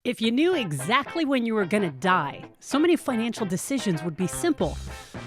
If you knew exactly when you were going to die, so many financial decisions would be simple.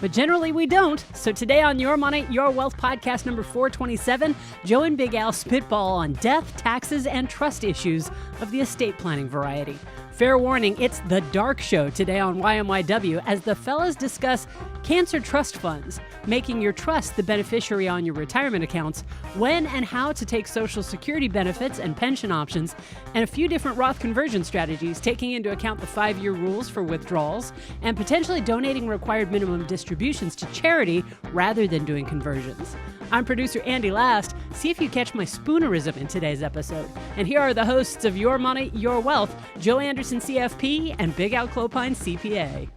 But generally we don't. So today on Your Money, Your Wealth podcast number 427, Joe and Big Al spitball on death, taxes, and trust issues of the estate planning variety. Fair warning, it's the dark show today on YMYW as the fellas discuss cancer trust funds, making your trust the beneficiary on your retirement accounts, when and how to take Social Security benefits and pension options, and a few different Roth conversion strategies, taking into account the 5-year rules for withdrawals, and potentially donating required minimum distributions to charity rather than doing conversions. I'm producer Andy Last. See if you catch my spoonerism in today's episode. And here are the hosts of Your Money, Your Wealth, Joe Anderson, CFP, and Big Al Clopine, CPA.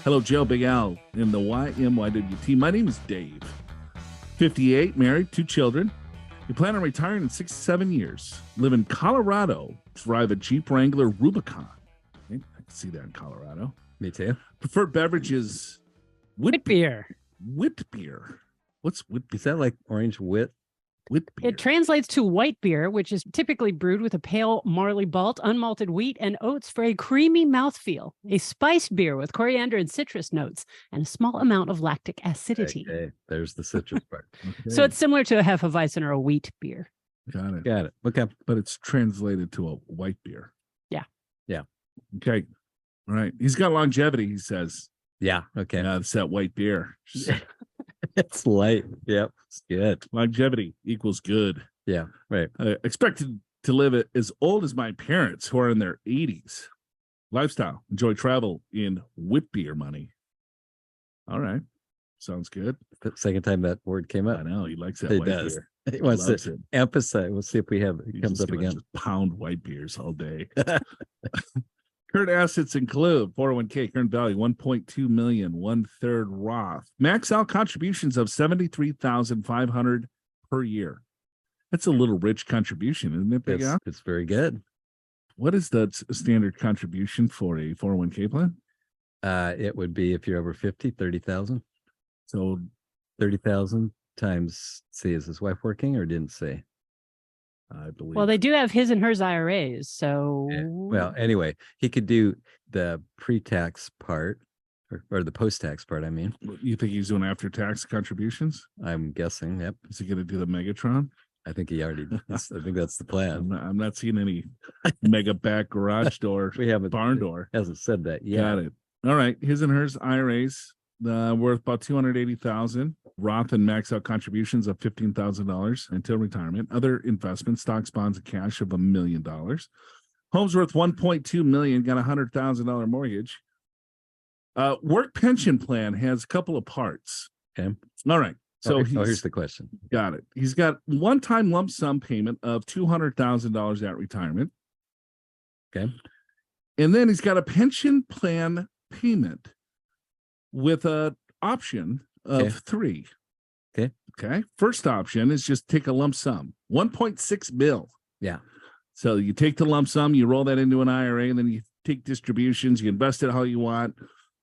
Hello, Joe, Big Al, in the YMYW team. My name is Dave. 58, married, 2 children. You plan on retiring in 6 to 7 years. Live in Colorado. Drive a Jeep Wrangler Rubicon. Okay, I can see that in Colorado. Me too. Preferred beverage is Wit beer. Wit beer. What's wit beer? Is that like orange wit? Wit beer. It translates to white beer, which is typically brewed with a pale barley malt, unmalted wheat, and oats for a creamy mouthfeel. A spiced beer with coriander and citrus notes, and a small amount of lactic acidity. Okay, there's the citrus part. Okay. So it's similar to a Hefeweizen or a wheat beer. Got it. Got it. Okay. But it's translated to a white beer. Yeah. Yeah. Okay. All right. He's got longevity, he says. Yeah. Okay. It's that white beer. It's light. Yep. It's good. Longevity equals good. Yeah. Right. Expected to live as old as my parents who are in their 80s. Lifestyle. Enjoy travel in wit beer money. All right. Sounds good. The second time that word came up. I know. He likes that He white does. beer. He wants Loves to it. emphasize. We'll see if we have He's it comes just up gonna again. just pound white beers all day. Current assets include 401k, current value, 1.2 million, 1/3 Roth. Max out contributions of 73,500 per year. That's a little rich contribution, isn't it, Big Al? It's very good. What is the standard contribution for a 401k plan? It would be if you're over 50, 30,000. So 30,000 times, see, is his wife working or didn't say? I believe. Well, they do have his and hers IRAs, so... Yeah. Well, anyway, he could do the pre-tax part or the post-tax part, I mean. You think he's doing after-tax contributions? I'm guessing, yep. Is he going to do the Megatron? I think he already does. I think that's the plan. I'm not seeing any mega back garage door, We haven't barn door. hasn't said that yet. Got it. All right. His and hers IRAs worth about $280,000. Roth and max out contributions of $15,000 until retirement. Other investments, stocks, bonds, and cash of $1 million. Home's worth $1.2 million. Got a $100,000 mortgage. Work pension plan has a couple of parts. Okay. All right. So here's the question. Got it. He's got one-time lump sum payment of $200,000 at retirement. Okay. And then he's got a pension plan payment with an option of 3. Okay. Okay. First option is just take a lump sum, 1.6 mil. Yeah. So you take the lump sum, you roll that into an IRA, and then you take distributions, you invest it how you want.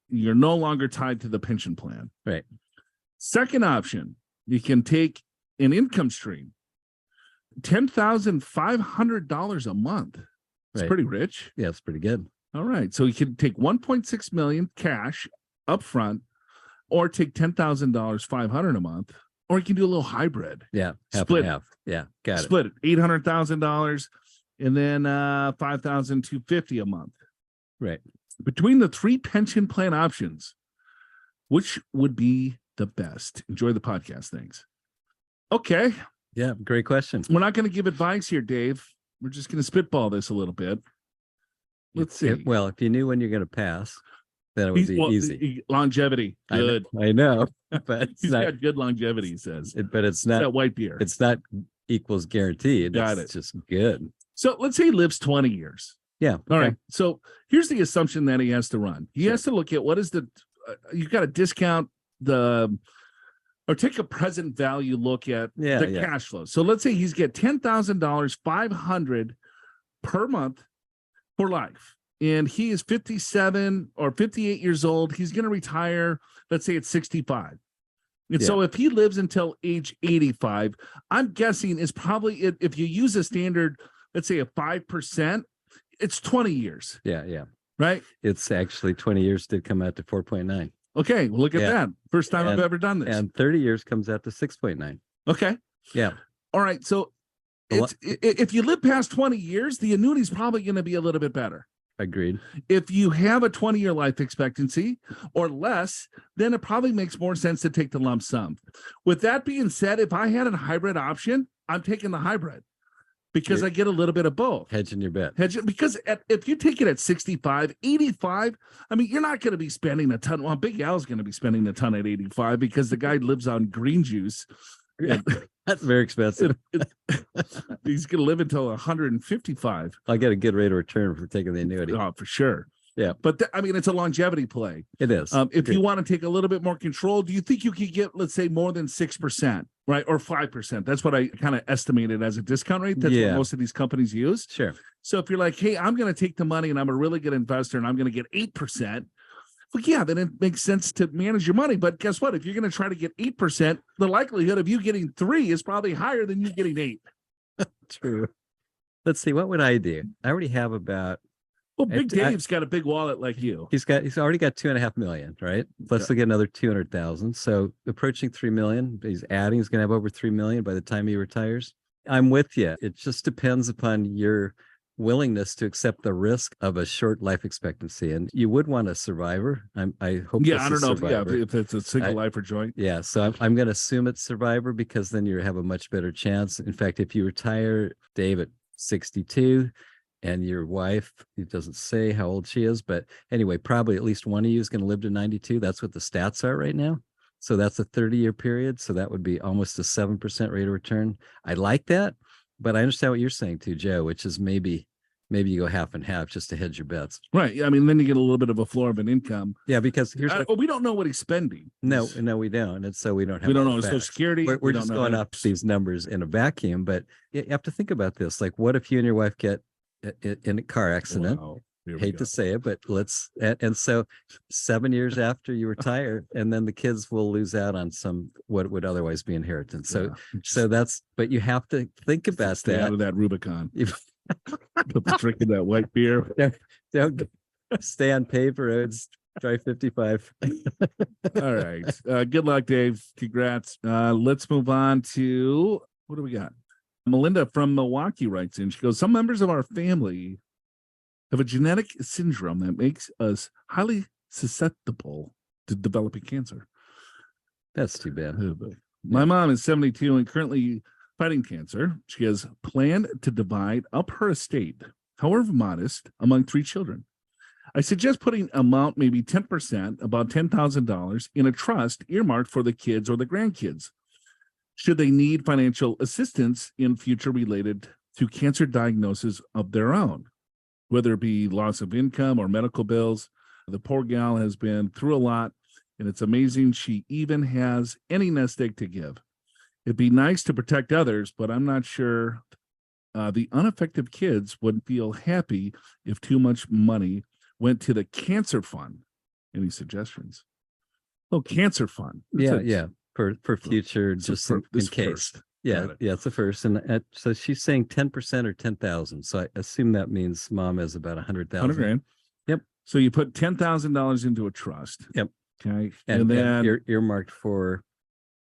You're no longer tied to the pension plan. Right. Second option, you can take an income stream, $10,500 a month. It's Right. pretty rich. Yeah, it's pretty good. All right. So you can take 1.6 million cash up front, or take $10,000, $500 a month, or you can do a little hybrid. Yeah. Half Split. and half. Yeah. Got it. Split it, $800,000 and then $5,250 a month. Right. Between the 3 pension plan options, which would be the best? Enjoy the podcast. Thanks. Okay. Yeah. Great question. We're not going to give advice here, Dave. We're just going to spitball this a little bit. Let's see. Well, if you knew when you're going to pass, then it would be easy. Longevity. Good. I know, but it's He's not, got good longevity, he says. but it's not That white beer. It's not equals guaranteed. Got It's it. just good. So let's say he lives 20 years. Yeah. All okay. right. So here's the assumption that he has to run. He has to look at what is the, you got to discount or take a present value look at the cash flow. So let's say he's get $10,000, $500 per month for life. And he is 57 or 58 years old. He's going to retire, let's say at 65. And so if he lives until age 85, I'm guessing is probably, if you use a standard, let's say a 5%, it's 20 years. Yeah. Right. It's actually 20 years did come out to 4.9. Okay. Well, look at that. First time I've ever done this. And 30 years comes out to 6.9. Okay. Yeah. All right. So if you live past 20 years, the annuity is probably going to be a little bit better. Agreed. If you have a 20-year life expectancy or less, then it probably makes more sense to take the lump sum. With that being said, if I had a hybrid option, I'm taking the hybrid because I get a little bit of both. Hedging your bet. Because if you take it at 65, 85, I mean, you're not going to be spending a ton. Well, Big Al's going to be spending a ton at 85 because the guy lives on green juice. That's very expensive. He's going to live until 155. I'll get a good rate of return for taking the annuity. Oh, for sure. Yeah. But I mean, it's a longevity play. It is. If you want to take a little bit more control, do you think you could get, let's say, more than 6%, right? Or 5%? That's what I kind of estimated as a discount rate. That's what most of these companies use. Sure. So if you're like, hey, I'm going to take the money and I'm a really good investor and I'm going to get 8%. Well, yeah, then it makes sense to manage your money. But guess what? If you're going to try to get 8%, the likelihood of you getting 3 is probably higher than you getting 8. True. Let's see. What would I do? I already have about. Well, Big Dave's got a big wallet like you. He's already got 2.5 million, right? Plus he'll get another 200,000. So approaching 3 million. He's adding. He's going to have over 3 million by the time he retires. I'm with you. It just depends upon your willingness to accept the risk of a short life expectancy, and you would want a survivor. I hope. Yeah, I don't know if it's a single life or joint. Yeah, so I'm going to assume it's survivor because then you have a much better chance. In fact, if you retire, Dave, at 62, and your wife, it doesn't say how old she is, but anyway, probably at least one of you is going to live to 92. That's what the stats are right now. So that's a 30-year period. So that would be almost a 7% rate of return. I like that. But I understand what you're saying too, Joe, which is maybe you go half and half just to hedge your bets. Right. I mean, then you get a little bit of a floor of an income. Yeah, because we don't know what he's spending. No, we don't. And so we don't know Social Security. We're just going off these numbers in a vacuum. But you have to think about this. Like, what if you and your wife get in a car accident? Wow. Hate to say it, but and so 7 years after you retire, and then the kids will lose out on some what would otherwise be inheritance. So that's, but you have to think about Stay that. Out of that Rubicon. Drinking that white beer. Don't stay on paper roads. Try 55. All right. Good luck, Dave. Congrats. Let's move on to, what do we got? Melinda from Milwaukee writes in. She goes, some members of our family have a genetic syndrome that makes us highly susceptible to developing cancer. That's too bad. My mom is 72 and currently fighting cancer. She has planned to divide up her estate, however modest, among 3 children. I suggest putting amount maybe 10%, about $10,000, in a trust earmarked for the kids or the grandkids, should they need financial assistance in future related to cancer diagnosis of their own, whether it be loss of income or medical bills. The poor gal has been through a lot, and it's amazing she even has any nest egg to give. It'd be nice to protect others, but I'm not sure the unaffected kids would feel happy if too much money went to the cancer fund. Any suggestions? Oh, cancer fund. Yeah. For future, just in case. First. Yeah, it's the first. And so she's saying 10% or 10,000. So I assume that means mom has about 100,000. $100,000. Yep. So you put $10,000 into a trust. Yep. Okay. And then you're earmarked for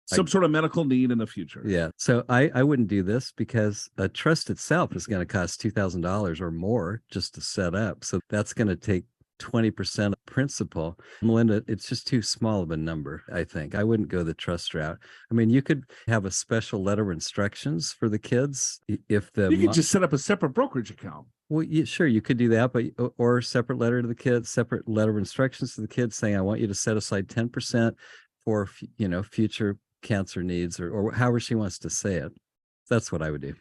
some sort of medical need in the future. Yeah. So I wouldn't do this because a trust itself is going to cost $2,000 or more just to set up. So that's going to take 20% of principal. Melinda, it's just too small of a number, I think. I wouldn't go the trust route. I mean, you could have a special letter of instructions for the kids if the you could just set up a separate brokerage account. Well, sure, you could do that, but or separate letter to the kids, separate letter of instructions to the kids saying, I want you to set aside 10% for future cancer needs, or however she wants to say it. That's what I would do.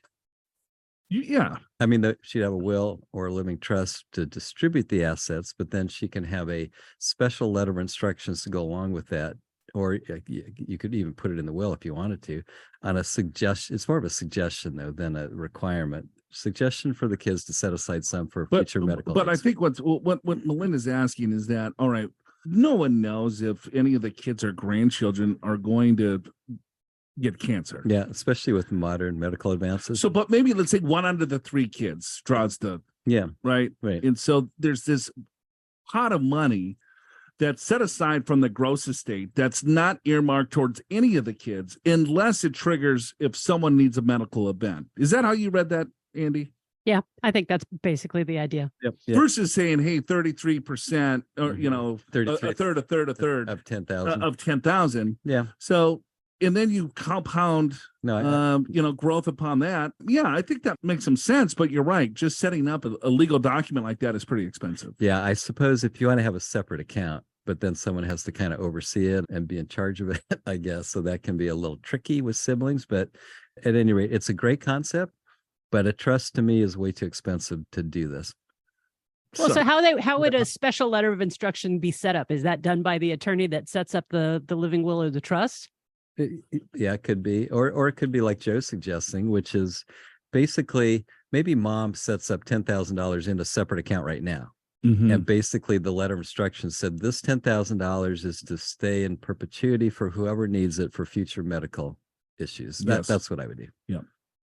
Yeah. I mean, she'd have a will or a living trust to distribute the assets, but then she can have a special letter of instructions to go along with that. Or you could even put it in the will if you wanted to on a suggestion. It's more of a suggestion, though, than a requirement. Suggestion for the kids to set aside some for future medical needs. I think what Melinda's asking is that, all right, no one knows if any of the kids or grandchildren are going to get cancer. Yeah, especially with modern medical advances. So, but maybe let's say one out of the 3 kids draws the Yeah. Right. And so there's this pot of money that's set aside from the gross estate that's not earmarked towards any of the kids unless it triggers if someone needs a medical event. Is that how you read that, Andy? Yeah, I think that's basically the idea. Yep. Versus saying, hey, 33% or, a third of 10,000 of 10,000. Yeah. So, and then you compound, growth upon that. Yeah, I think that makes some sense, but you're right. Just setting up a legal document like that is pretty expensive. Yeah. I suppose if you want to have a separate account, but then someone has to kind of oversee it and be in charge of it, I guess. So that can be a little tricky with siblings, but at any rate, it's a great concept. But a trust to me is way too expensive to do this. Well, so how would a special letter of instruction be set up? Is that done by the attorney that sets up the living will or the trust? Yeah, it could be. Or it could be like Joe's suggesting, which is basically maybe mom sets up $10,000 in a separate account right now. Mm-hmm. And basically the letter of instruction said this $10,000 is to stay in perpetuity for whoever needs it for future medical issues. That's what I would do. Yeah.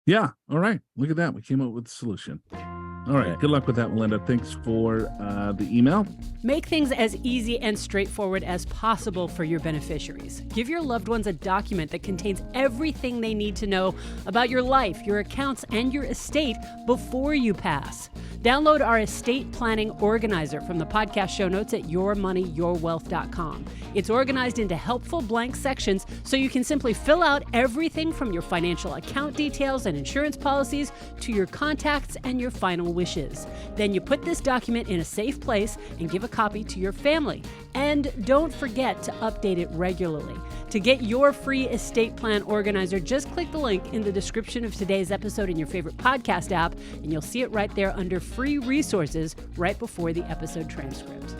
Yeah. All right. Look at that. We came up with a solution. All right. Good luck with that, Melinda. Thanks for the email. Make things as easy and straightforward as possible for your beneficiaries. Give your loved ones a document that contains everything they need to know about your life, your accounts, and your estate before you pass. Download our estate planning organizer from the podcast show notes at yourmoneyyourwealth.com. It's organized into helpful blank sections so you can simply fill out everything from your financial account details and insurance policies to your contacts and your final wishes. Then you put this document in a safe place and give a copy to your family. And don't forget to update it regularly. To get your free estate plan organizer, just click the link in the description of today's episode in your favorite podcast app, and you'll see it right there under free resources right before the episode transcript.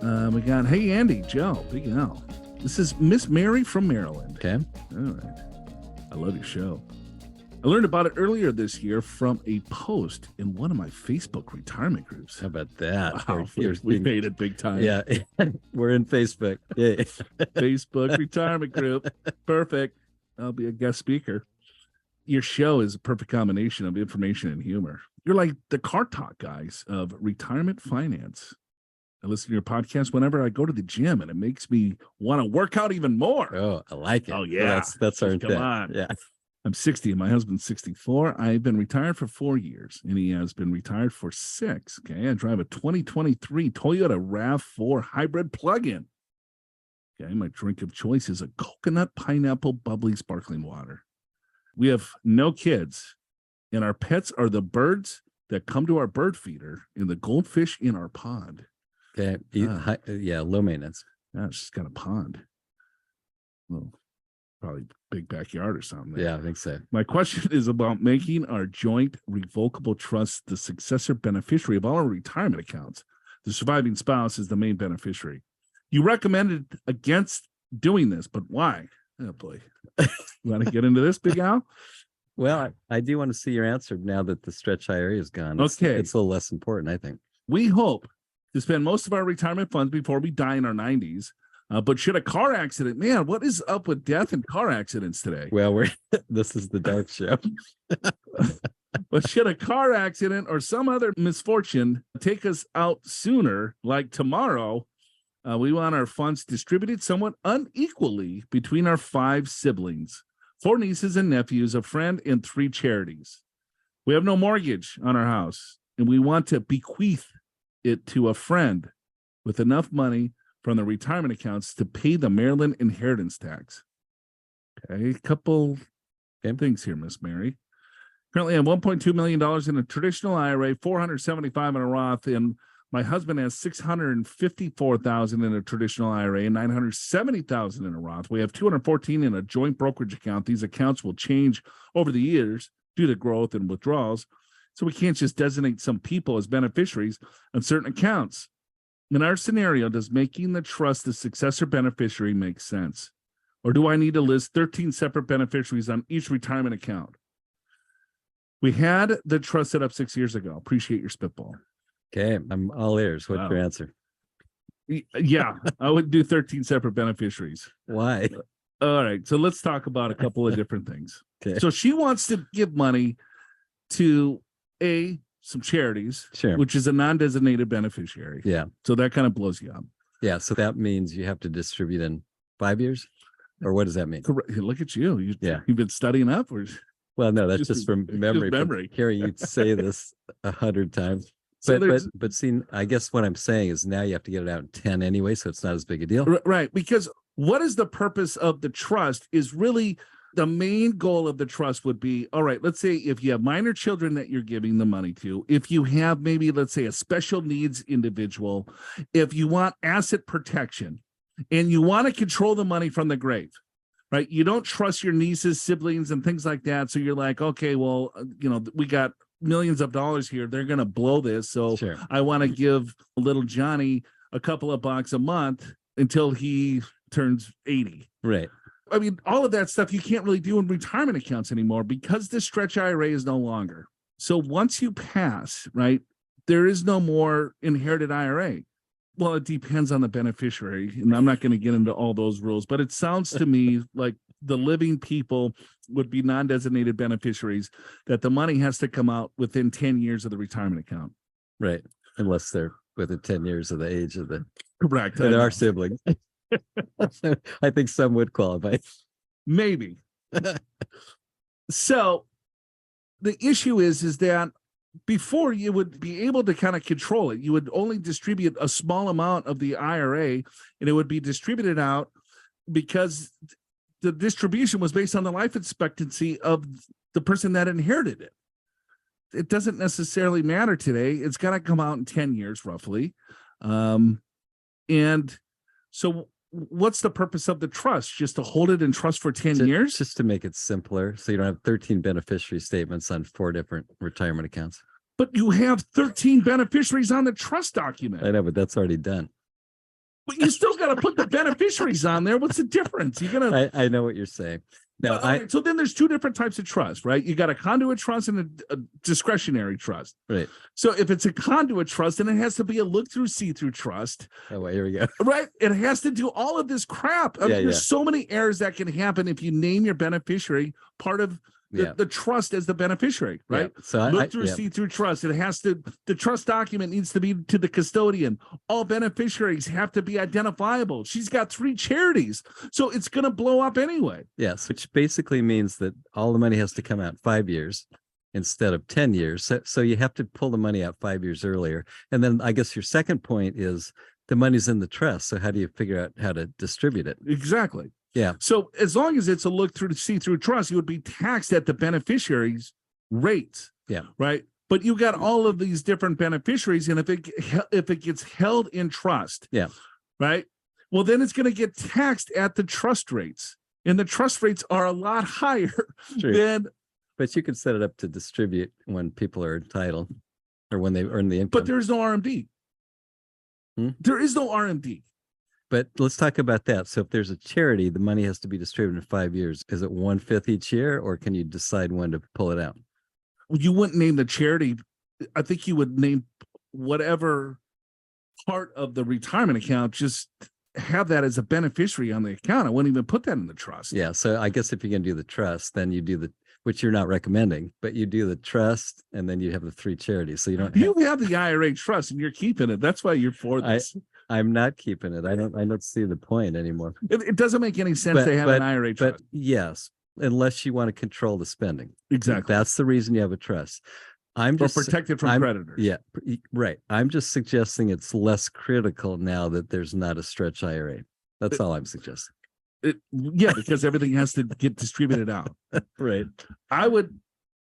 We got, hey, Andy, Joe, Big Al. This is Miss Mary from Maryland. Okay. All right. I love your show. I learned about it earlier this year from a post in one of my Facebook retirement groups. How about that? Wow, we made it big time. Yeah, we're in Facebook. Yeah. Facebook retirement group. Perfect. I'll be a guest speaker. Your show is a perfect combination of information and humor. You're like the car talk guys of retirement finance. I listen to your podcast whenever I go to the gym, and it makes me want to work out even more. Oh, I like it. Oh, yeah. Well, that's our intent. Come on. Yeah. I'm 60 and my husband's 64. I've been retired for 4 years and he has been retired for 6. Okay. I drive a 2023 Toyota RAV4 hybrid plug-in. Okay. My drink of choice is a coconut pineapple bubbly sparkling water. We have no kids, and our pets are the birds that come to our bird feeder and the goldfish in our pond. Okay. Low maintenance. Yeah, it's just got a pond. Well, probably big backyard or something. Yeah, I think so. My question is about making our joint revocable trust the successor beneficiary of all our retirement accounts. The surviving spouse is the main beneficiary. You recommended against doing this, but why? Oh boy. You want to get into this, Big Al? Well, I do want to see your answer now that the stretch IRA is gone. It's a little less important, I think. We hope to spend most of our retirement funds before we die in our 90s. But should a car accident, man, what is up with death and car accidents today? Well, this is the dark show. But should a car accident or some other misfortune take us out sooner, like tomorrow, we want our funds distributed somewhat unequally between our 5 siblings, 4 nieces and nephews, a friend, and 3 charities. We have no mortgage on our house, and we want to bequeath it to a friend with enough money from the retirement accounts to pay the Maryland inheritance tax. Okay, a couple things here, Miss Mary. Currently, I have $1.2 million in a traditional IRA, $475,000 in a Roth, and my husband has $654,000 in a traditional IRA and $970,000 in a Roth. We have $214,000 in a joint brokerage account. These accounts will change over the years due to growth and withdrawals, so we can't just designate some people as beneficiaries on certain accounts. In our scenario, does making the trust the successor beneficiary make sense? Or do I need to list 13 separate beneficiaries on each retirement account? We had the trust set up 6 years ago. Appreciate your spitball. Okay, I'm all ears. What's your answer? Yeah, I would do 13 separate beneficiaries. Why? All right, so let's talk about a couple of different things. Okay. So she wants to give money to some charities, Sure. which is a non-designated beneficiary. Yeah. So that kind of blows you up. Yeah. So that means you have to distribute in 5 years, or what does that mean? Correct. Look at you. Yeah. You've been studying up, or Well, no, that's just from memory. From memory. hearing you say this 100 times. So But see, I guess what I'm saying is now you have to get it out in 10 anyway, so it's not as big a deal. Right. Because what is the purpose of the trust is really the main goal of the trust would be, all right, let's say if you have minor children that you're giving the money to, if you have maybe, let's say, a special needs individual, if you want asset protection and you want to control the money from the grave, right? You don't trust your nieces, siblings, and things like that. So you're like, okay, well, we got millions of dollars here. They're going to blow this. So Sure. I want to give little Johnny a couple of bucks a month until he turns 80. Right. I mean, all of that stuff you can't really do in retirement accounts anymore because the stretch IRA is no longer. So once you pass, right, there is no more inherited IRA. Well, it depends on the beneficiary, and I'm not going to get into all those rules, but it sounds to me like the living people would be non-designated beneficiaries, that the money has to come out within 10 years of the retirement account. Right. Unless they're within 10 years of the age of the Correct. There are siblings. I think some would qualify. Maybe. So the issue is that before you would be able to kind of control it, you would only distribute a small amount of the IRA, and it would be distributed out because the distribution was based on the life expectancy of the person that inherited it. It doesn't necessarily matter today. It's got to come out in 10 years roughly. And so what's the purpose of the trust? Just to hold it in trust for 10 years? Just to make it simpler. So you don't have 13 beneficiary statements on 4 different retirement accounts. But you have 13 beneficiaries on the trust document. I know, but that's already done. But you still got to put the beneficiaries on there. What's the difference? You're gonna. I know what you're saying. No, so then there's 2 different types of trust, right? You got a conduit trust and a discretionary trust. Right. So if it's a conduit trust, then it has to be a look-through, see-through trust. Oh, well, here we go. Right? It has to do all of this crap. I mean, there's so many errors that can happen if you name your beneficiary part of the trust as the beneficiary, right? Yeah. So look through, see through trust. It has to, the trust document needs to be to the custodian. All beneficiaries have to be identifiable. She's got 3 charities, so it's going to blow up anyway. Yes, which basically means that all the money has to come out 5 years instead of 10 years. So you have to pull the money out 5 years earlier. And then I guess your second point is the money's in the trust. So how do you figure out how to distribute it? Exactly. Yeah. So as long as it's a look through to see through trust, you would be taxed at the beneficiary's rates. Yeah. Right. But you got all of these different beneficiaries, and if it gets held in trust, right, well, then it's going to get taxed at the trust rates, and the trust rates are a lot higher than. But you can set it up to distribute when people are entitled, or when they earn the income. But there's no RMD. There is no RMD. But let's talk about that. So if there's a charity, the money has to be distributed in 5 years. Is it 1/5 each year, or can you decide when to pull it out? You wouldn't name the charity. I think you would name whatever part of the retirement account, just have that as a beneficiary on the account. I wouldn't even put that in the trust. Yeah. So I guess if you're going to do the trust, then you do which you're not recommending, but you do the trust, and then you have the 3 charities. So you don't. You have the IRA trust, and you're keeping it. That's why you're for this. I'm not keeping it. I don't see the point anymore. It doesn't make any sense to have an IRA trust. But yes, unless you want to control the spending. Exactly. That's the reason you have a trust. I'm just protected from creditors. Yeah, right. I'm just suggesting it's less critical now that there's not a stretch IRA. That's all I'm suggesting. Because everything has to get distributed out. Right. I would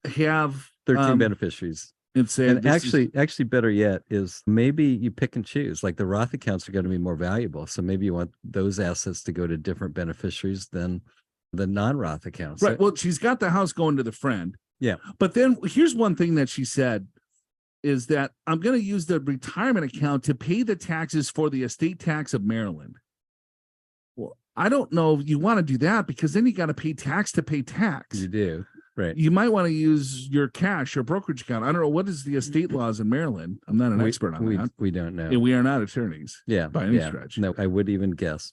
have 13 beneficiaries. And actually better yet is maybe you pick and choose. Like the Roth accounts are going to be more valuable. So maybe you want those assets to go to different beneficiaries than the non-Roth accounts. Right. Well, she's got the house going to the friend. Yeah. But then here's one thing that she said is that I'm going to use the retirement account to pay the taxes for the estate tax of Maryland. Well, I don't know if you want to do that, because then you got to pay tax to pay tax. You do. Right. You might want to use your cash, your brokerage account. I don't know, what is the estate laws in Maryland? I'm not an expert on that. We don't know. And we are not attorneys. Yeah. By any stretch. No, I would even guess.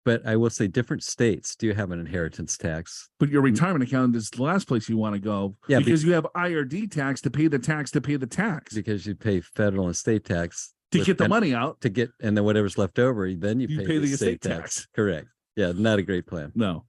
But I will say different states do have an inheritance tax. But your retirement account is the last place you want to go, because you have IRD tax to pay the tax because you pay federal and state tax to get the money out and then whatever's left over, then you pay the estate tax. Correct. Yeah, not a great plan. No.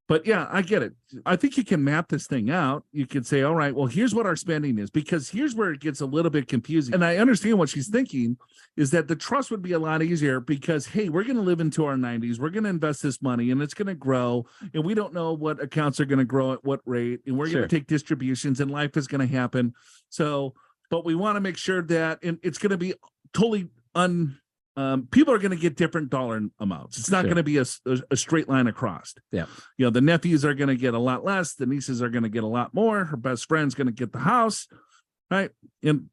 But yeah, I get it. I think you can map this thing out. You can say, all right, well, here's what our spending is, because here's where it gets a little bit confusing. And I understand what she's thinking is that the trust would be a lot easier because, hey, we're going to live into our 90s. We're going to invest this money and it's going to grow. And we don't know what accounts are going to grow at what rate. And we're going to take distributions and life is going to happen. So, but we want to make sure that it's going to be totally people are going to get different dollar amounts. It's not going to be a straight line across. Yeah. You know, the nephews are going to get a lot less. The nieces are going to get a lot more. Her best friend's going to get the house. Right. And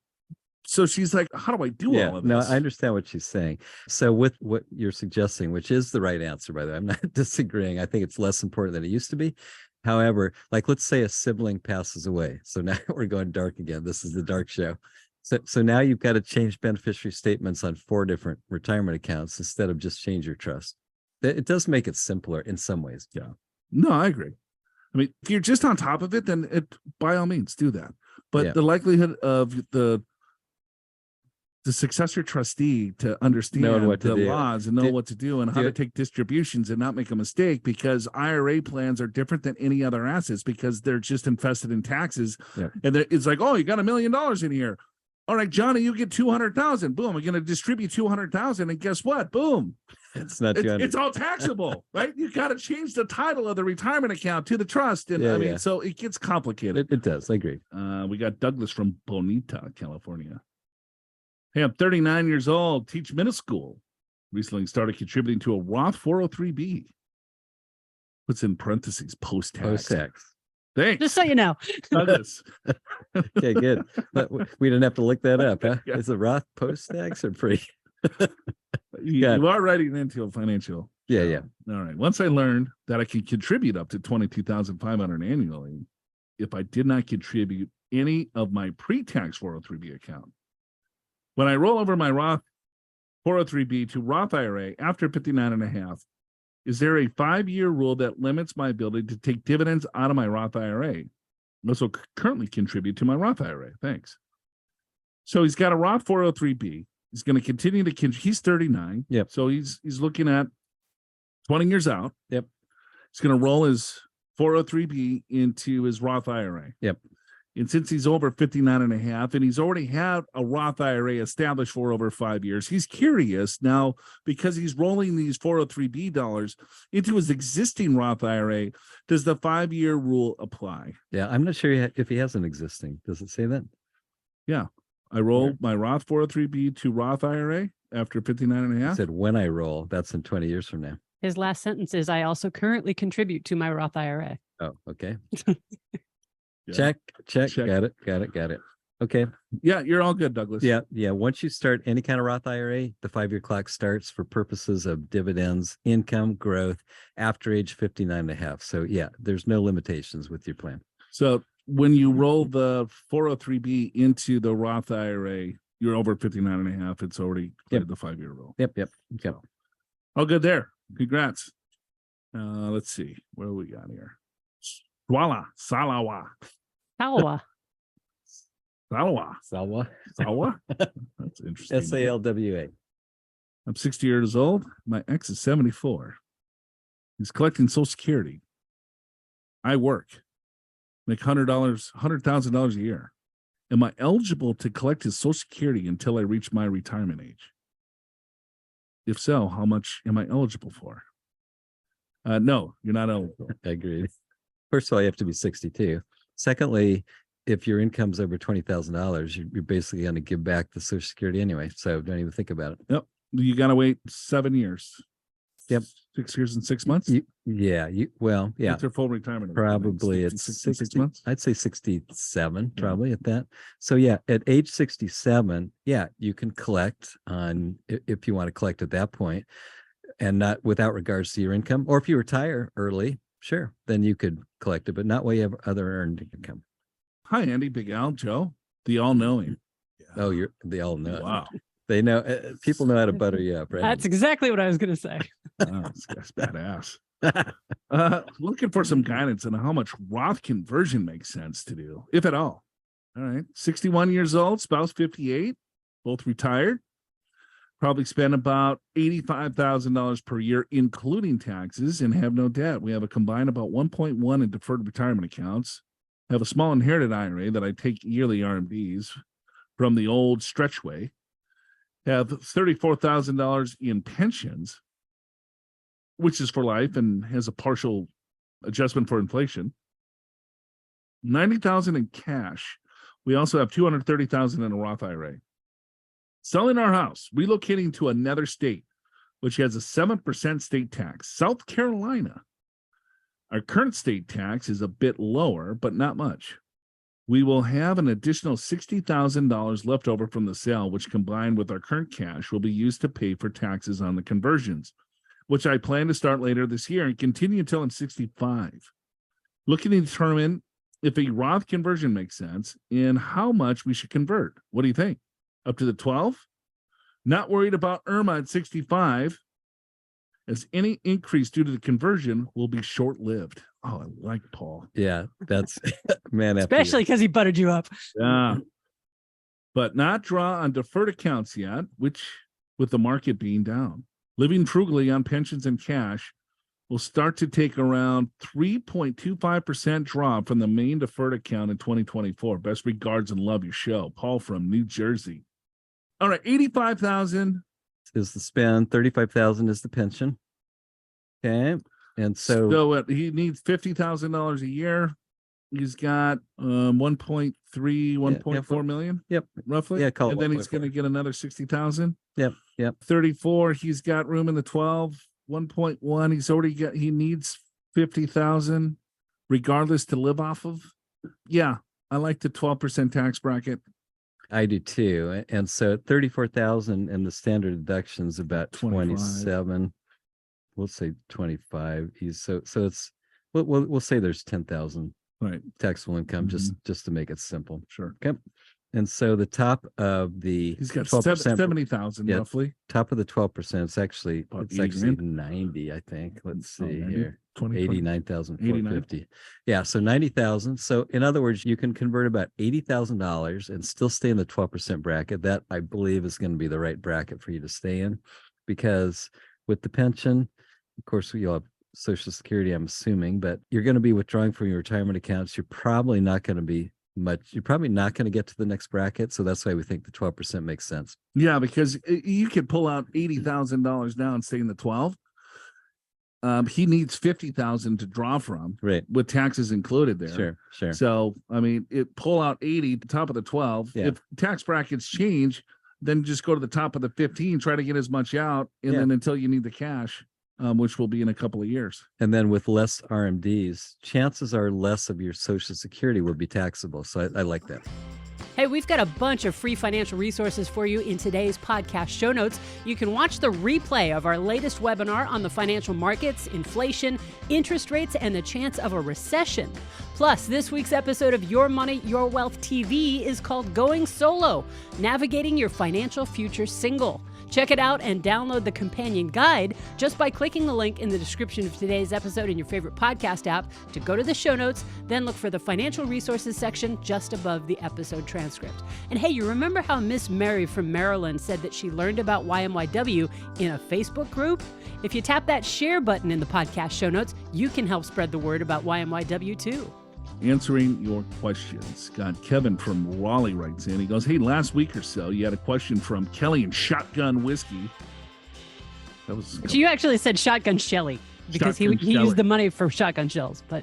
so she's like, how do I do all of this? No, I understand what she's saying. So with what you're suggesting, which is the right answer, by the way, I'm not disagreeing. I think it's less important than it used to be. However, like let's say a sibling passes away. So now we're going dark again. This is the dark show. So now you've got to change beneficiary statements on 4 different retirement accounts instead of just change your trust. It does make it simpler in some ways. Yeah. No, I agree. I mean, if you're just on top of it, then by all means do that. But the likelihood of the successor trustee to understand the laws and know what to do and how to take distributions and not make a mistake, because IRA plans are different than any other assets because they're just infested in taxes. Yeah. And it's like, oh, you got $1 million in here. All right, Johnny, you get 200,000. Boom. We're going to distribute 200,000. And guess what? Boom. It's not it's all taxable, right? You got to change the title of the retirement account to the trust. And so it gets complicated. It does. I agree. We got Douglas from Bonita, California. Hey, I'm 39 years old, teach middle school. Recently started contributing to a Roth 403B. What's in parentheses? Post-tax. Post-tax. Thanks. Just so you know. Douglas. Okay, good. But we didn't have to look that up, huh? Yeah. Is it Roth post-tax or pre? You are writing into a financial. Yeah. All right. Once I learned that I can contribute up to $22,500 annually if I did not contribute any of my pre-tax 403B account. When I roll over my Roth 403B to Roth IRA after 59 and a half, is there a 5-year rule that limits my ability to take dividends out of my Roth IRA? I also currently contribute to my Roth IRA. Thanks. So he's got a Roth 403B. He's going to continue to, he's 39. Yep. So he's looking at 20 years out. Yep. He's going to roll his 403B into his Roth IRA. Yep. And since he's over 59 and a half, and he's already had a Roth IRA established for over 5 years, he's curious now because he's rolling these 403B dollars into his existing Roth IRA. Does the 5-year rule apply? Yeah, I'm not sure if he has an existing. Does it say that? Yeah. I roll my Roth 403B to Roth IRA after 59 and a half. He said when I roll, that's in 20 years from now. His last sentence is, I also currently contribute to my Roth IRA. Oh, okay. Yeah. Check. Got it. Okay. Yeah, you're all good, Douglas. Yeah. Once you start any kind of Roth IRA, the 5-year clock starts for purposes of dividends, income growth after age 59 and a half. So yeah, there's no limitations with your plan. So when you roll the 403B into the Roth IRA, you're over 59 and a half. It's already cleared the 5-year rule. Yep. So, all good there. Congrats. Let's see. What do we got here? Salawa. That's interesting. SALWA. I'm 60 years old. My ex is 74. He's collecting Social Security. I work. Make $100,000 a year. Am I eligible to collect his Social Security until I reach my retirement age? If so, how much am I eligible for? No, you're not eligible. Agreed. First of all, you have to be 62. Secondly, if your income's over $20,000, you're basically going to give back the Social Security anyway. So don't even think about it. Yep. You got to wait 7 years. Yep. 6 years and 6 months. Yeah. It's their full retirement. Probably it's 6 months. I'd say 67, probably at that. So yeah, at age 67, you can collect on if you want to collect at that point, and not without regards to your income. Or if you retire early, sure, then you could collect it, but not while you have other earned income. Hi, Andy, Big Al, Joe, the all-knowing. Yeah. Oh, you're the all-knowing. Wow. They know people know how to butter you up, right? That's exactly what I was going to say. Oh, this guy's badass. Looking for some guidance on how much Roth conversion makes sense to do, if at all. All right. 61 years old, spouse 58, both retired. Probably spend about $85,000 per year, including taxes, and have no debt. We have a combined about 1.1 in deferred retirement accounts. Have a small inherited IRA that I take yearly RMDs from the old Stretchway. Have $34,000 in pensions, which is for life and has a partial adjustment for inflation. $90,000 in cash. We also have $230,000 in a Roth IRA. Selling our house, relocating to another state, which has a 7% state tax. South Carolina. Our current state tax is a bit lower, but not much. We will have an additional $60,000 left over from the sale, which combined with our current cash will be used to pay for taxes on the conversions, which I plan to start later this year and continue until I'm 65. Looking to determine if a Roth conversion makes sense and how much we should convert. What do you think? Up to the 12? Not worried about IRMA at 65, as any increase due to the conversion will be short-lived. Oh, I like Paul. Yeah, that's man. Especially because he buttered you up. Yeah. But not draw on deferred accounts yet, which with the market being down. Living frugally on pensions and cash will start to take around 3.25% drop from the main deferred account in 2024. Best regards and love your show. Paul from New Jersey. All right, 85,000 is the spend, 35,000 is the pension. Okay. And so he needs $50,000 a year. He's got 1.4 million. Yep. Roughly. Yeah, call it and then he's going to get another 60,000. Yep. 34. He's got room in the 12. 1.1. He needs 50,000 regardless to live off of. Yeah. I like the 12% tax bracket. I do too. And so 34,000 and the standard deduction is about 27. We'll say 25. So it's we'll say there's 10,000 right taxable income just to make it simple. Sure. Okay. And so the top of he's got 12%, 70,000 roughly. Top of the 12%, it's actually 90, I think. Let's see here. 89,450. Yeah, so 90,000. So in other words, you can convert about $80,000 and still stay in the 12% bracket. That I believe is going to be the right bracket for you to stay in, because with the pension, of course, you'll have Social Security, I'm assuming, but you're going to be withdrawing from your retirement accounts. You're probably not going to get to the next bracket. So that's why we think the 12% makes sense. Yeah, because you could pull out $80,000 now and stay in the 12. He needs 50,000 to draw from, right, with taxes included there. Sure. So, I mean, pull out 80, the top of the 12. Yeah. If tax brackets change, then just go to the top of the 15, try to get as much out, and then until you need the cash, which will be in a couple of years. And then with less RMDs, chances are less of your Social Security will be taxable. So I like that. Hey, we've got a bunch of free financial resources for you in today's podcast show notes. You can watch the replay of our latest webinar on the financial markets, inflation, interest rates, and the chance of a recession. Plus, this week's episode of Your Money, Your Wealth TV is called Going Solo, Navigating Your Financial Future Single. Check it out and download the companion guide just by clicking the link in the description of today's episode in your favorite podcast app to go to the show notes, then look for the financial resources section just above the episode transcript. And hey, you remember how Miss Mary from Maryland said that she learned about YMYW in a Facebook group? If you tap that share button in the podcast show notes, you can help spread the word about YMYW too. Answering your questions. Got Kevin from Raleigh writes in. He goes, hey, last week or so, you had a question from Kelly and Shotgun Whiskey. That was. You actually said Shotgun Shelly because he used the money for shotgun shells. But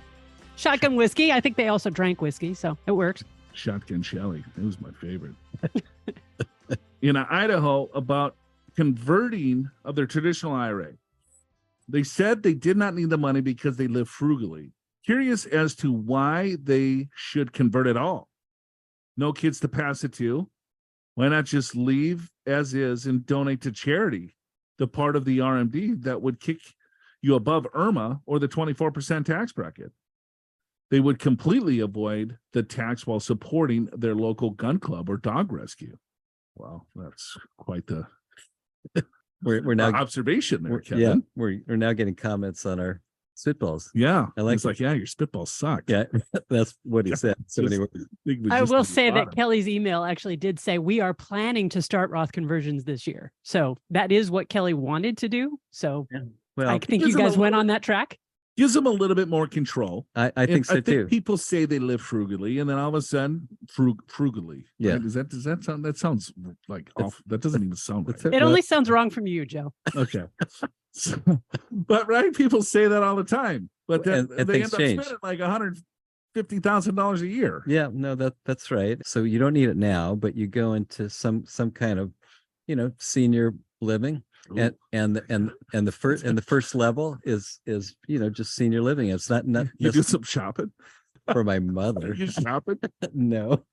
Shotgun Whiskey, I think they also drank whiskey, so it works. Shotgun Shelly. It was my favorite. In Idaho, about converting of their traditional IRA. They said they did not need the money because they live frugally. Curious as to why they should convert at all. No kids to pass it to. Why not just leave as is and donate to charity the part of the RMD that would kick you above IRMA or the 24% tax bracket? They would completely avoid the tax while supporting their local gun club or dog rescue. Well, that's quite the we're now observation there, Kevin. Yeah, we're now getting comments on our spitballs. Yeah, I like it's like, yeah, your spitballs suck. Yeah, that's what he said. So anyway, I will say that Kelly's email actually did say we are planning to start Roth conversions this year. So that is what Kelly wanted to do. So well, I think you guys went on that track. Gives them a little bit more control. I think so too. People say they live frugally, and then all of a sudden, frugally. Yeah. Right? Does that sound? That sounds like off. That doesn't even sound right. It only sounds wrong from you, Joe. Okay. But right, people say that all the time, but then they end up spending like $150,000 a year. Yeah, no, that's right. So you don't need it now, but you go into some kind of, senior living. Ooh. And the first level is just senior living. It's not You do some shopping for my mother. You shopping? No.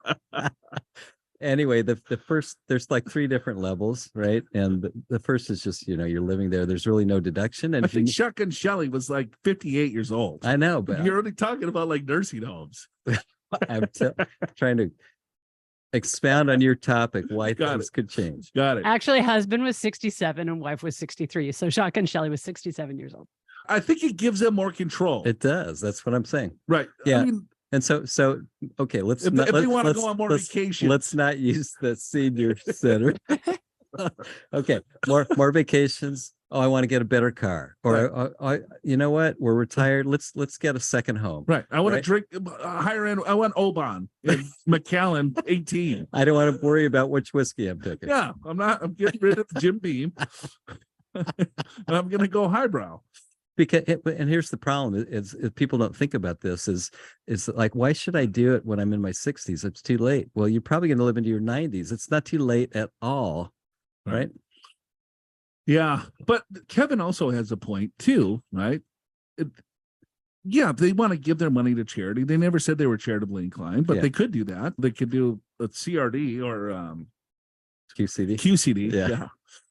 Anyway, the first, there's like 3 different levels, right? And the first is just, you're living there. There's really no deduction. And I think Chuck and Shelley was like 58 years old. I know, but you're only talking about like nursing homes. I'm trying to expound on your topic, why things could change. Got it. Actually, husband was 67 and wife was 63. So Shotgun Shelley was 67 years old. I think it gives them more control. It does. That's what I'm saying. Right. Yeah. I mean, and so okay, let's if they want to go on more vacation, let's not use the senior center. Okay, more vacations. Oh, I want to get a better car, or you know what? We're retired. Let's get a second home. Right. I want to drink higher end. I want Oban in McAllen 18. I don't want to worry about which whiskey I'm taking. Yeah, I'm getting rid of Jim Beam, and I'm going to go highbrow. Because and here's the problem is people don't think about this is like, why should I do it when I'm in my 60s? It's too late. Well, you're probably going to live into your 90s. It's not too late at all, right? Yeah, but Kevin also has a point too, right? They want to give their money to charity. They never said they were charitably inclined, but they could do that. They could do a CRD or QCD. QCD, yeah.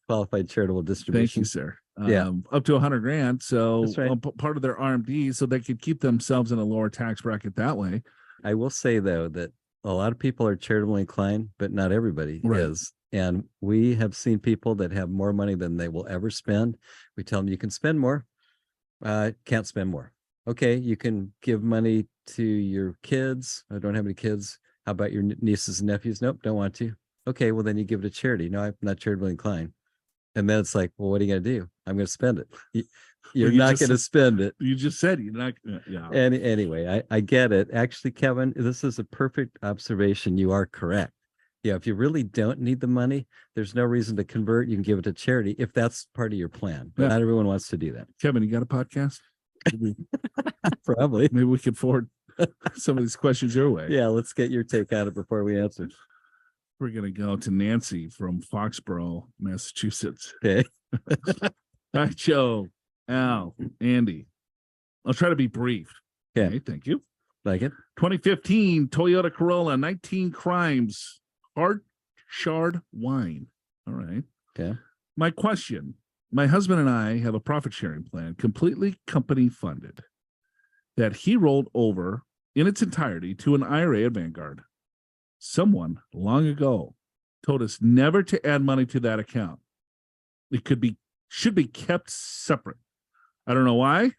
Qualified charitable distribution. Thank you, sir. Yeah, up to $100,000. So that's right. Part of their RMD, so they could keep themselves in a lower tax bracket that way. I will say though that a lot of people are charitably inclined, but not everybody is. And we have seen people that have more money than they will ever spend. We tell them you can spend more, can't spend more. Okay, you can give money to your kids. I don't have any kids. How about your nieces and nephews? Nope, don't want to. Okay, well then you give it to charity. No, I'm not charitably inclined. And then it's like, well, what are you going to do? I'm going to spend it. You're not going to spend it. You just said you're not. Yeah. And anyway, I get it. Actually, Kevin, this is a perfect observation. You are correct. Yeah, if you really don't need the money, there's no reason to convert. You can give it to charity if that's part of your plan. But not everyone wants to do that. Kevin, you got a podcast? Probably. Maybe we could forward some of these questions your way. Yeah, let's get your take on it before we answer. We're going to go to Nancy from Foxboro, Massachusetts. Okay. Hi, Joe, Al, Andy. I'll try to be brief. Okay. Thank you. Like it. 2015 Toyota Corolla, 19 crimes, hard shard wine. All right. Okay. My question, my husband and I have a profit sharing plan, completely company funded, that he rolled over in its entirety to an IRA at Vanguard. Someone long ago told us never to add money to that account. It should be kept separate. I don't know why,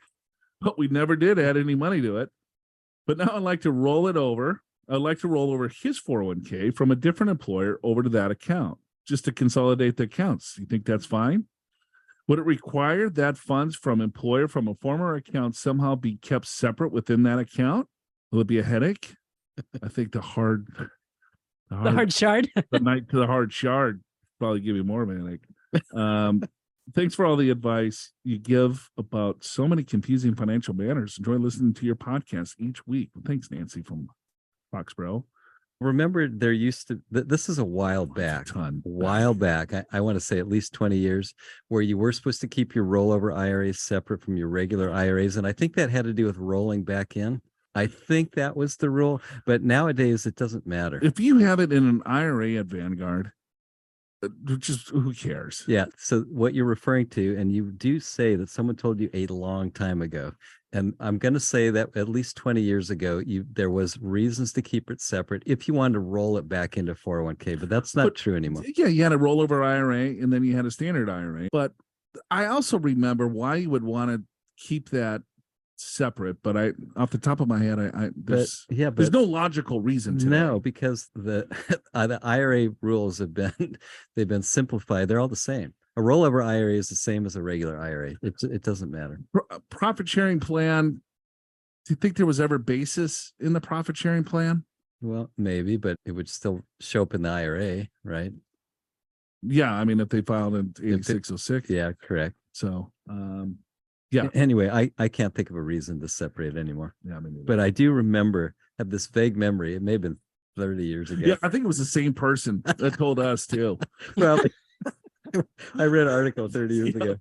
but we never did add any money to it. But now I'd like to roll it over. I'd like to roll over his 401k from a different employer over to that account, just to consolidate the accounts. You think that's fine? Would it require that funds from employer from a former account somehow be kept separate within that account? Will it be a headache? I think the hard shard. The night to the hard shard probably give you more of a headache. Thanks for all the advice you give about so many confusing financial matters. Enjoy listening to your podcast each week. Thanks, Nancy from Foxboro. Remember, there used to, this is a while back, I want to say at least 20 years, where you were supposed to keep your rollover IRAs separate from your regular IRAs. And I think that had to do with rolling back in. I think that was the rule, but nowadays it doesn't matter. If you have it in an IRA at Vanguard, just who cares? Yeah. So what you're referring to, and you do say that someone told you a long time ago, And I'm going to say that at least 20 years ago, there was reasons to keep it separate if you wanted to roll it back into 401k, but that's not true anymore. Yeah, you had a rollover IRA and then you had a standard IRA. But I also remember why you would want to keep that separate, but off the top of my head, there's no logical reason to no, because the IRA rules they've been simplified. They're all the same. A rollover IRA is the same as a regular IRA. It doesn't matter. Profit sharing plan. Do you think there was ever basis in the profit sharing plan? Well, maybe, but it would still show up in the IRA, right? Yeah, I mean, if they filed in 8606. Yeah, correct. So, yeah. Anyway, I can't think of a reason to separate anymore. Yeah, but I do have this vague memory. It may have been 30 years ago. Yeah, I think it was the same person that told us too. Probably. I read an article 30 years ago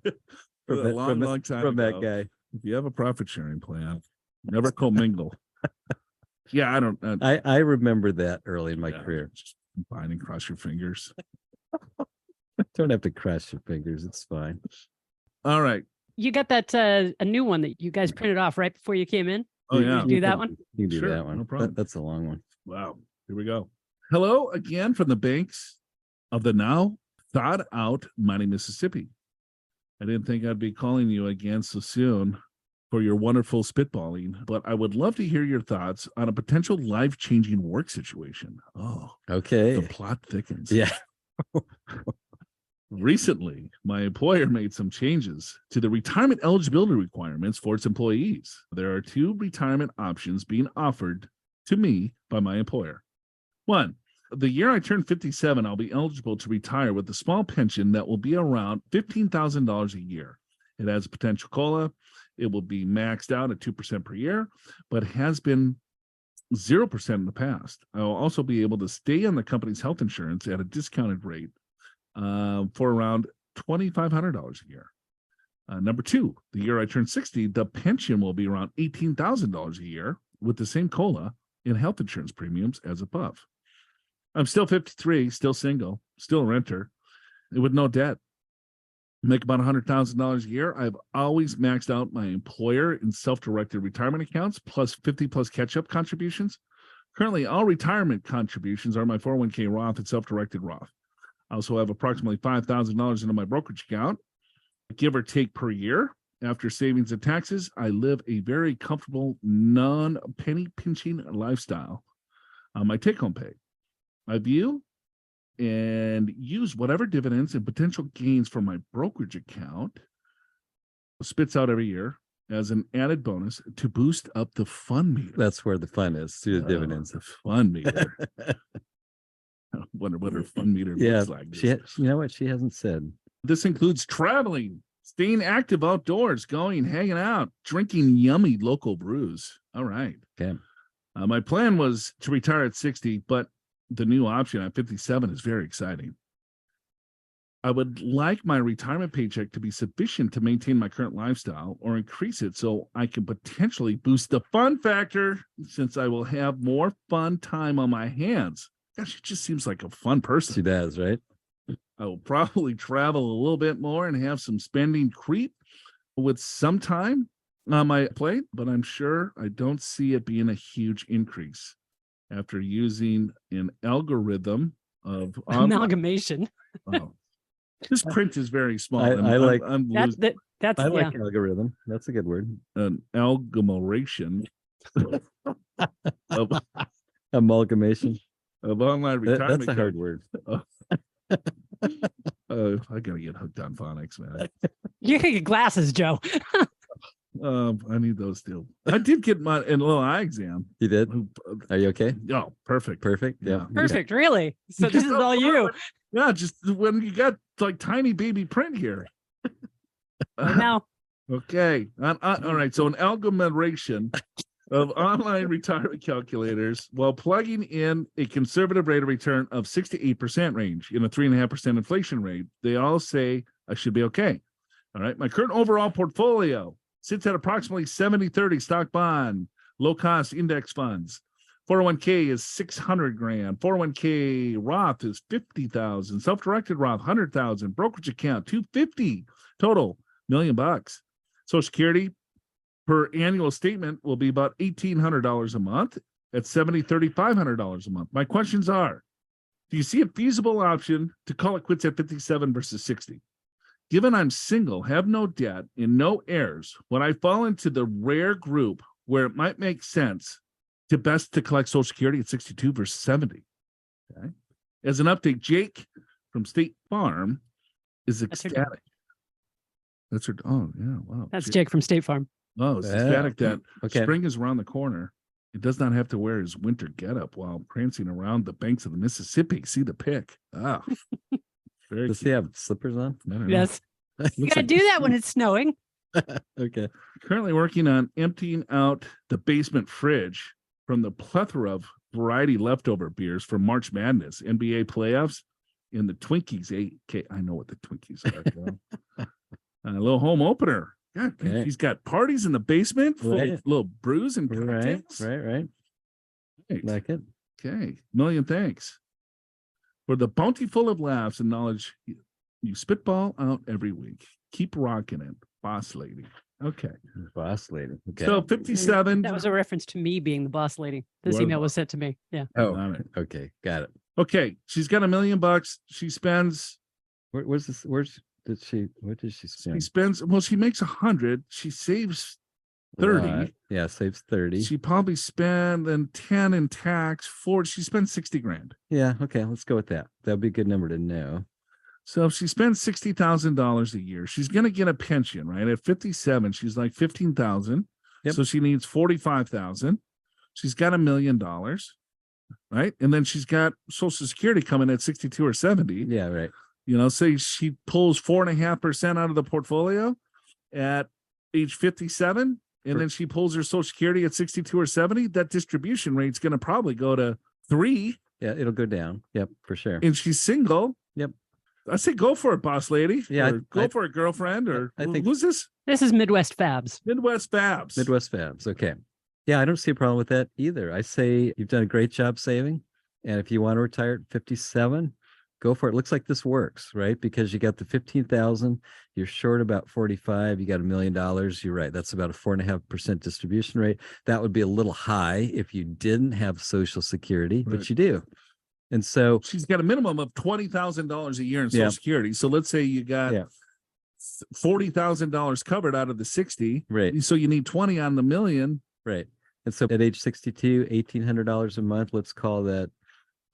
from a long time from ago. that guy. If you have a profit sharing plan, never commingle. Yeah, I don't. I remember that early in my career. Just combine and cross your fingers. Don't have to cross your fingers. It's fine. All right. You got that a new one that you guys printed off right before you came in? Oh, yeah. You do that one? You can do that one. No problem. That's a long one. Wow. Here we go. Hello again from the banks of the now thawed out mighty Mississippi. I didn't think I'd be calling you again so soon for your wonderful spitballing, but I would love to hear your thoughts on a potential life-changing work situation. Oh, okay. The plot thickens. Yeah. Recently, my employer made some changes to the retirement eligibility requirements for its employees. There are 2 retirement options being offered to me by my employer. 1, the year I turn 57, I'll be eligible to retire with a small pension that will be around $15,000 a year. It has a potential COLA. It will be maxed out at 2% per year, but has been 0% in the past. I will also be able to stay on the company's health insurance at a discounted rate for around $2,500 a year. Number 2, the year I turn 60, the pension will be around $18,000 a year with the same COLA and health insurance premiums as above. I'm still 53, still single, still a renter, with no debt. Make about $100,000 a year. I've always maxed out my employer in self-directed retirement accounts, plus 50 plus catch-up contributions. Currently, all retirement contributions are my 401k Roth and self-directed Roth. I also have approximately $5,000 into my brokerage account, give or take per year. After savings and taxes, I live a very comfortable, non-penny pinching lifestyle on my take-home pay. I view and use whatever dividends and potential gains from my brokerage account spits out every year as an added bonus to boost up the fun meter. That's where the fun is, through the dividends. The fun meter. I wonder what her fun meter looks like. You know what? She hasn't said. This includes traveling, staying active outdoors, going, hanging out, drinking yummy local brews. All right. Okay. My plan was to retire at 60, but the new option at 57 is very exciting. I would like my retirement paycheck to be sufficient to maintain my current lifestyle or increase it so I can potentially boost the fun factor since I will have more fun time on my hands. Gosh, she just seems like a fun person. She does, right? I will probably travel a little bit more and have some spending creep with some time on my plate, but I'm sure I don't see it being a huge increase after using an algorithm of amalgamation. Oh, this print is very small. I like algorithm. That's a good word. An amalgamation of amalgamation of online retirement. That's a hard word. I gotta get hooked on phonics, man. You can get glasses, Joe. I need those too. I did get my a little eye exam. You did? Are you okay? Oh, perfect. Perfect. Yeah. Perfect. Really? So this is all you. Yeah, just when you got like tiny baby print here. Now. Okay. All right. So an amalgamation of online retirement calculators while plugging in a conservative rate of return of 6 to 8% range in a 3.5% inflation rate. They all say I should be okay. All right. My current overall portfolio sits at approximately 70-30 stock bond, low cost index funds. 401k is 600 grand. 401k Roth is 50,000. Self-directed Roth 100,000. Brokerage account 250. Total $1 million. Social Security her annual statement will be about $1,800 a month at $3,500 a month. My questions are, do you see a feasible option to call it quits at 57 versus 60? Given I'm single, have no debt, and no heirs, when I fall into the rare group where it might make sense to collect Social Security at 62 versus 70. Okay. As an update, Jake from State Farm is ecstatic. That's her. Oh, yeah. Wow. That's Jake from State Farm. Oh, it's ecstatic that spring is around the corner. He does not have to wear his winter getup while prancing around the banks of the Mississippi. See the pic. Ah, very Does he have slippers on? Yes. You got to do that when it's snowing. Okay. Currently working on emptying out the basement fridge from the plethora of variety leftover beers from March Madness, NBA playoffs, and the Twinkies. I know what the Twinkies are. A little home opener. God, Okay. He's got parties in the basement full Right. of little brews and cocktails. Right. Right. Like it. Okay. Million thanks for the bounty full of laughs and knowledge you spitball out every week. Keep rocking it, boss lady. Okay. Boss lady. Okay. So 57. That was a reference to me being the boss lady. This You're email the was sent to me. Yeah. oh, Got it. okay. Got it. Okay. She's got $1 million. She spends. Where's this? What did she She spend? spends. Well, she makes 100. She saves 30. Right. Yeah, saves 30. She probably spend then 10 in tax. 4. She spends 60 grand. Yeah. Okay. Let's go with that. That'd be a good number to know. So if she spends $60,000 a year, she's going to get a pension, right? At 57, she's like 15,000. Yep. So she needs 45,000. She's got $1 million, right? And then she's got Social Security coming at 62 or 70. Yeah. Right. Say she pulls 4.5% out of the portfolio at age 57, and then she pulls her Social Security at 62 or 70. That distribution rate's going to probably go to 3. Yeah. It'll go down. Yep. For sure. And she's single. Yep. I say go for it, boss lady. Yeah, Or go for a girlfriend. Or I think who's this? This is Midwest Fabs. Midwest Fabs. Midwest Fabs. Okay. Yeah, I don't see a problem with that either. I say you've done a great job saving. And if you want to retire at 57, go for it. Looks like this works, right? Because you got the 15,000, you're short about 45, you got $1 million. You're right. That's about a 4.5% distribution rate. That would be a little high if you didn't have Social Security, Right. but you do. And so She's got a minimum of $20,000 a year in Social Security. So let's say you got $40,000 covered out of the 60. right. So you need 20 on the million. Right. And so at age 62, $1,800 a month, let's call that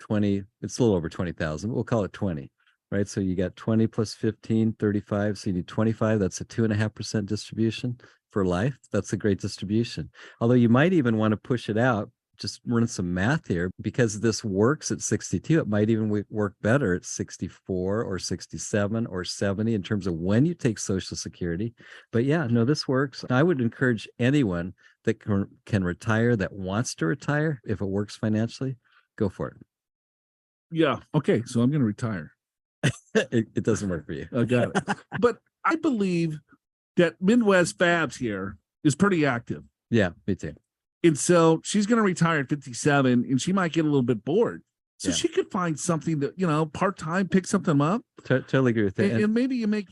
20. It's a little over 20,000. We'll call it 20, right? So you got 20 plus 15, 35. So you need 25. That's a 2.5% distribution for life. That's a great distribution. Although you might even want to push it out. Just run some math here, because this works at 62. It might even work better at 64 or 67 or 70 in terms of when you take Social Security. But yeah, no, this works. I would encourage anyone that can retire, that wants to retire, if it works financially, go for it. Yeah. Okay. So I'm going to retire. It doesn't work for you. I got it. But I believe that Midwest Fabs here is pretty active. Yeah, me too. And so she's going to retire at 57, and she might get a little bit bored. So she could find something that, part-time, pick something up. Totally agree with that. And maybe you make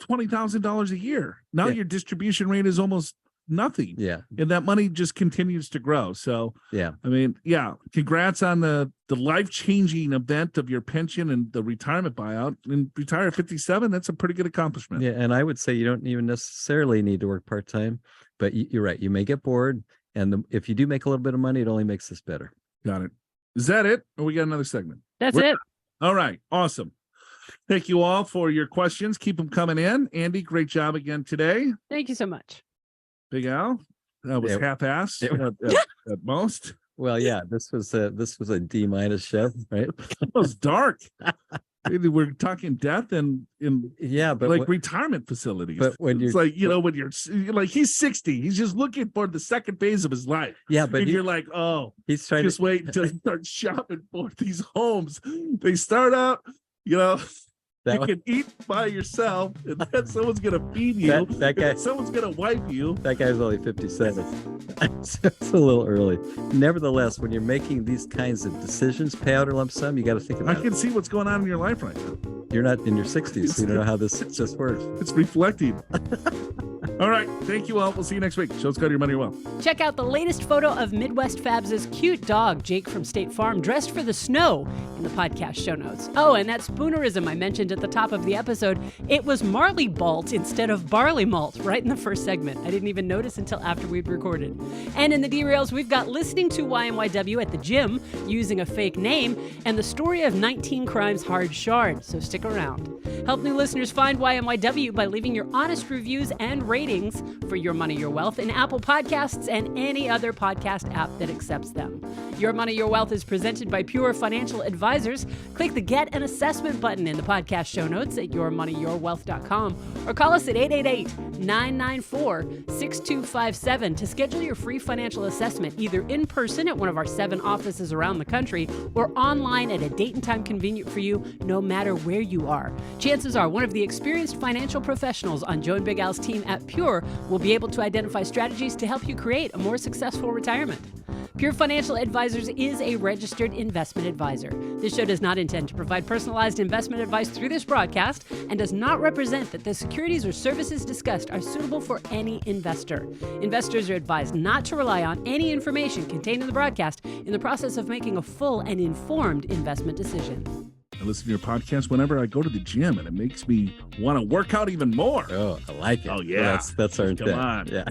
$20,000 a year. Now your distribution rate is almost nothing. Yeah. And that money just continues to grow. So, yeah. I mean, congrats on the life-changing event of your pension and the retirement buyout. And retire at 57, that's a pretty good accomplishment. Yeah. And I would say you don't even necessarily need to work part-time, but you're right. You may get bored. And if you do make a little bit of money, it only makes this better. Got it. Is that it? Or we got another segment? That's it. All right. Awesome. Thank you all for your questions. Keep them coming in. Andy, great job again today. Thank you so much. Big Al, that was half-assed at most. Well, yeah, this was a D- show, right? It was dark. We're talking death and in but retirement facilities. But when you're when you're like, he's 60, he's just looking for the second phase of his life. Yeah, but you're like, oh, he's trying just wait until you start shopping for these homes. They start out, you can eat by yourself, and then someone's gonna feed you. That guy, someone's gonna wipe you. That guy's only 57. So it's a little early. Nevertheless, when you're making these kinds of decisions, payout or lump sum, you got to think about it. I can see what's going on in your life right now. You're not in your 60s, so you don't know how this just works. It's reflecting. All right. Thank you all. We'll see you next week. So let's go to your money well. Check out the latest photo of Midwest Fabs' cute dog, Jake from State Farm, dressed for the snow in the podcast show notes. Oh, and that spoonerism I mentioned at the top of the episode, it was Marley Malt instead of barley malt right in the first segment. I didn't even notice until after we'd recorded. And in the Derails, we've got listening to YMYW at the gym using a fake name and the story of 19 Crimes Hard Shard. So stick around. Help new listeners find YMYW by leaving your honest reviews and ratings for Your Money, Your Wealth in Apple Podcasts and any other podcast app that accepts them. Your Money, Your Wealth is presented by Pure Financial Advisors. Click the Get an Assessment button in the podcast show notes at yourmoneyyourwealth.com or call us at 888-994-6257 to schedule your free financial assessment either in person at one of our 7 offices around the country or online at a date and time convenient for you no matter where you are. Chances are one of the experienced financial professionals on Joe and Big Al's team at Pure will be able to identify strategies to help you create a more successful retirement. Pure Financial Advisors is a registered investment advisor. This show does not intend to provide personalized investment advice through this broadcast and does not represent that the securities or services discussed are suitable for any investor. Investors are advised not to rely on any information contained in the broadcast in the process of making a full and informed investment decision. I listen to your podcast whenever I go to the gym, and it makes me want to work out even more. Oh, I like it. Oh, yeah. Well, that's our Come on. Yeah.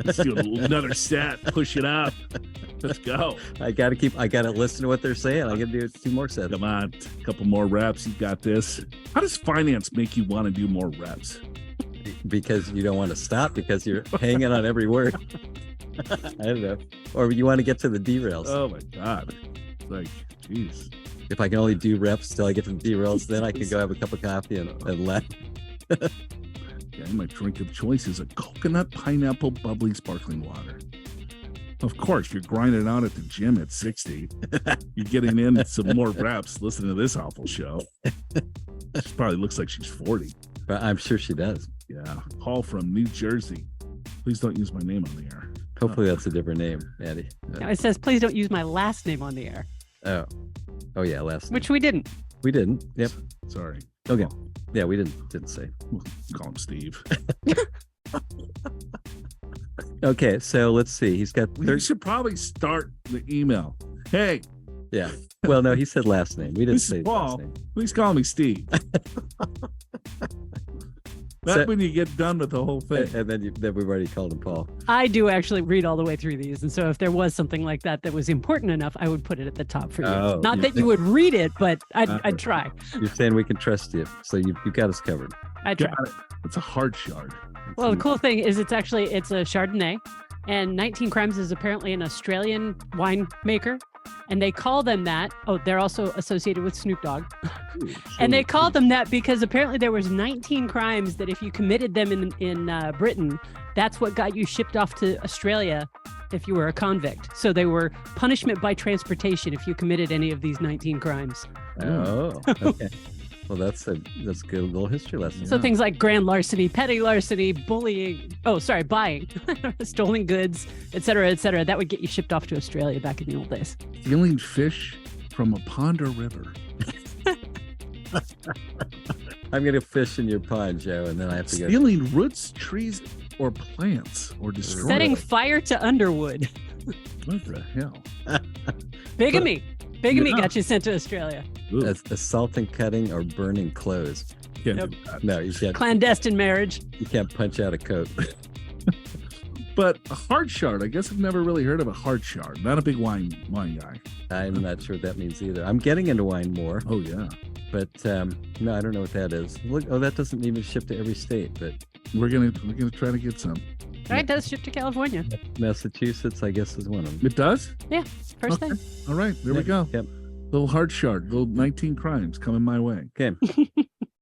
Let's do another set. Push it up. Let's go. I got to listen to what they're saying. I got to do 2 more sets. Come on. A couple more reps. You got this. How does finance make you want to do more reps? Because you don't want to stop because you're hanging on every word. I don't know. Or you want to get to the derails. Oh, my God. Like, geez. If I can only do reps till I get to the derails, then I can go have a cup of coffee and laugh. Yeah, my drink of choice is a coconut pineapple bubbly sparkling water. Of course, you're grinding out at the gym at 60. You're getting in some more reps listening to this awful show. She probably looks like she's 40. But I'm sure she does. Yeah. Paul from New Jersey. Please don't use my name on the air. Hopefully that's a different name, Andy. It says, please don't use my last name on the air. Oh yeah, last name. Which we didn't. We didn't. Yep. Sorry. Okay. Yeah, we didn't say. We'll call him Steve. Okay, so let's see. He's got. We should probably start the email. Hey. Yeah. Well, no, he said last name. We didn't say Paul. last name. Please call me Steve. That's when you get done with the whole thing. And then we've already called him Paul. I do actually read all the way through these. And so if there was something like that was important enough, I would put it at the top for you. Oh, Not that you would read it, but I'd try. You're saying we can trust you. So you've got us covered. I try. It's a hard shard. Well, the cool thing is it's a Chardonnay. And 19 Crimes is apparently an Australian winemaker. And they call them that. Oh, they're also associated with Snoop Dogg. And they called them that because apparently there was 19 crimes that if you committed them in Britain, that's what got you shipped off to Australia if you were a convict. So they were punishment by transportation if you committed any of these 19 crimes. Oh, okay. Well, that's a good little history lesson. So things like grand larceny, petty larceny, bullying, buying, stolen goods, et cetera, that would get you shipped off to Australia back in the old days. Stealing fish from a pond or river. I'm going to fish in your pond, Joe, and then I have to Stealing roots, trees, or plants, or destroying. Setting fire to underwood. What the hell? Bigamy. Bigamy got you sent to Australia. Assaulting, cutting, or burning clothes. Nope. No, you can't. Clandestine marriage. You can't punch out a coat. But a hard shard, I guess I've never really heard of a hard shard. Not a big wine guy. I'm not sure what that means either. I'm getting into wine more. Oh, yeah. But no, I don't know what that is. Look, that doesn't even ship to every state, but we're gonna try to get some. It does ship to California. Massachusetts, I guess, is one of them. It does? Yeah, first thing. All right, there we go. Yep. Little hard shard, little 19 crimes coming my way. Okay.